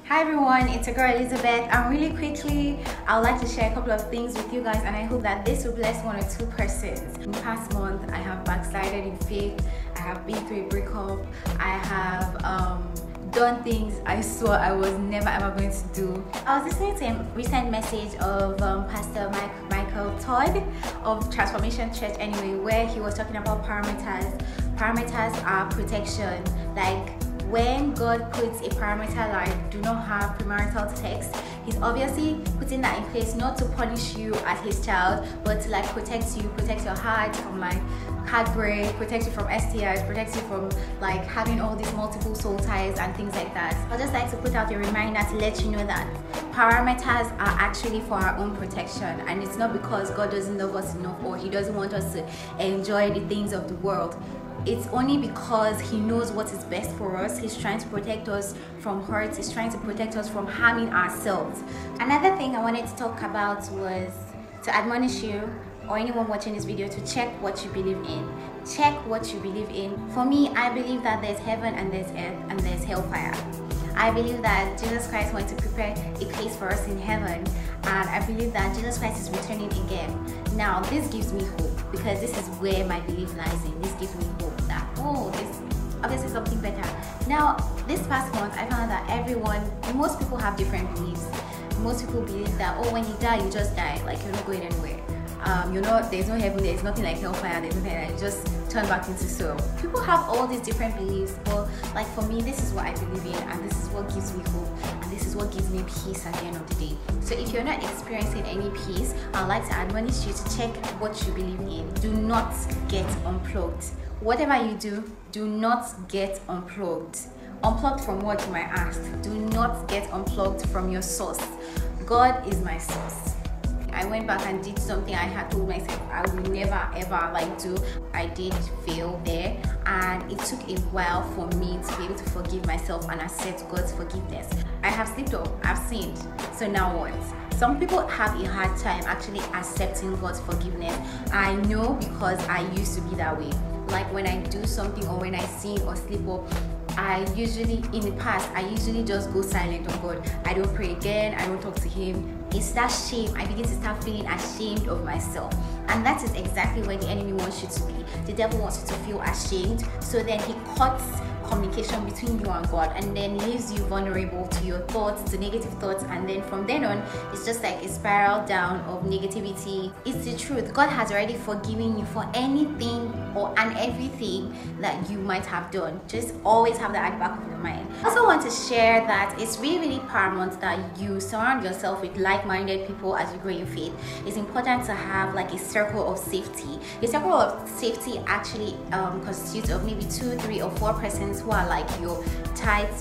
Hi everyone, it's your girl Elizabeth, and really quickly I would like to share a couple of things with you guys, and I hope that this will bless one or two persons. In the past month I have backslided in faith, I have been through a breakup, I have done things I swore I was never ever going to do. I was listening to a recent message of Pastor Michael Todd of Transformation Church anyway, where he was talking about parameters. Parameters are protection. Like, when God puts a parameter like do not have premarital sex, he's obviously putting that in place not to punish you as his child, but to like protect you, protect your heart from like heartbreak, protect you from STIs, protect you from like having all these multiple soul ties and things like that. I'd just like to put out a reminder to let you know that parameters are actually for our own protection, and it's not because God doesn't love us enough or he doesn't want us to enjoy the things of the world. It's only because he knows what is best for us. He's trying to protect us from hurt. He's trying to protect us from harming ourselves. Another thing I wanted to talk about was to admonish you or anyone watching this video to check what you believe in. Check what you believe in. For me, I believe that there's heaven and there's earth and there's hellfire. I believe that Jesus Christ wants to prepare a place for us in heaven, and I believe that Jesus Christ is returning again. Now, this gives me hope because this is where my belief lies in. This gives me hope that, oh, there's obviously something better. Now, this past month, I found that most people have different beliefs. Most people believe that, oh, when you die, you just die, like you're not going anywhere. There's no heaven, there's nothing like hellfire, there's nothing like just turn back into soul. People have all these different beliefs, but like for me, this is what I believe in, and this is what gives me hope, and this is what gives me peace at the end of the day. So if you're not experiencing any peace, I'd like to admonish you to check what you believe in. Do not get unplugged. Whatever you do not get unplugged. Unplugged from what, you might ask? Do not get unplugged from your source. God is my source. I went back and did something I had told myself I would never ever do. I did fail there, and it took a while for me to be able to forgive myself and accept God's forgiveness. I have slipped up, I've sinned, so now what? Some people have a hard time actually accepting God's forgiveness. I know because I used to be that way. Like when I do something or when I sin or slip up, in the past, I usually just go silent on God. I don't pray again, I don't talk to him. It's that shame. I begin to start feeling ashamed of myself. And that is exactly where the enemy wants you to be. The devil wants you to feel ashamed. So then he cuts communication between you and God, and then leaves you vulnerable to your thoughts, to negative thoughts, and then from then on it's just like a spiral down of negativity. It's the truth. God has already forgiven you for anything and everything that you might have done. Just always have that at the back of your mind. I also want to share that it's really paramount that you surround yourself with like-minded people as you grow in faith. It's important to have like a circle of safety. A circle of safety actually constitutes of maybe 2, 3, or 4 persons who are like your tight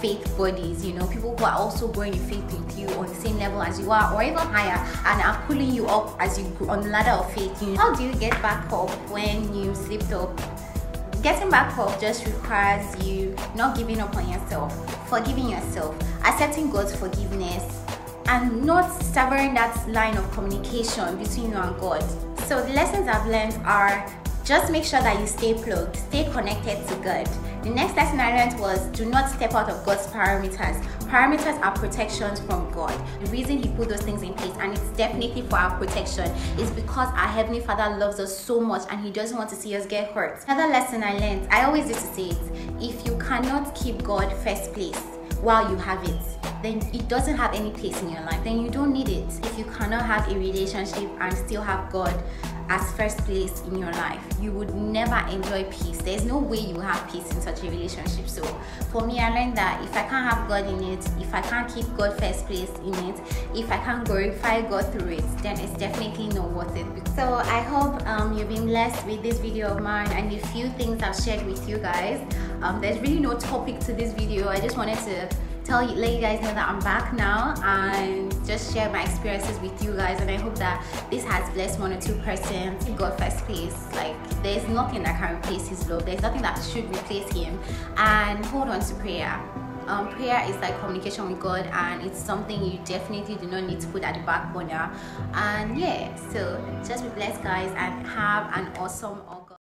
faith buddies, people who are also growing in faith with you on the same level as you are, or even higher, and are pulling you up as you go on the ladder of faith. How do you get back up when you slipped up? Getting back up just requires you not giving up on yourself, forgiving yourself, accepting God's forgiveness, and not severing that line of communication between you and God. So the lessons I've learned are: just make sure that you stay plugged, stay connected to God. The next lesson I learned was do not step out of God's parameters. Parameters are protections from God. The reason he put those things in place, and it's definitely for our protection, is because our Heavenly Father loves us so much and he doesn't want to see us get hurt. Another lesson I learned, I always used to say it, if you cannot keep God first place while you have it, then it doesn't have any place in your life. Then you don't need it. If you cannot have a relationship and still have God as first place in your life, you would never enjoy peace. There's no way you have peace in such a relationship. So for me, I learned that if I can't have God in it, if I can't keep God first place in it, if I can't glorify God through it, then it's definitely not worth it. So I hope you've been blessed with this video of mine and the few things I've shared with you guys. There's really no topic to this video. I just wanted to let you guys know that I'm back now and just share my experiences with you guys, and I hope that this has blessed 1 or 2 persons. God first place. Like, there's nothing that can replace his love. There's nothing that should replace him. And hold on to prayer. Prayer is like communication with God, and it's something you definitely do not need to put at the back burner. And yeah, so just be blessed guys, and have an awesome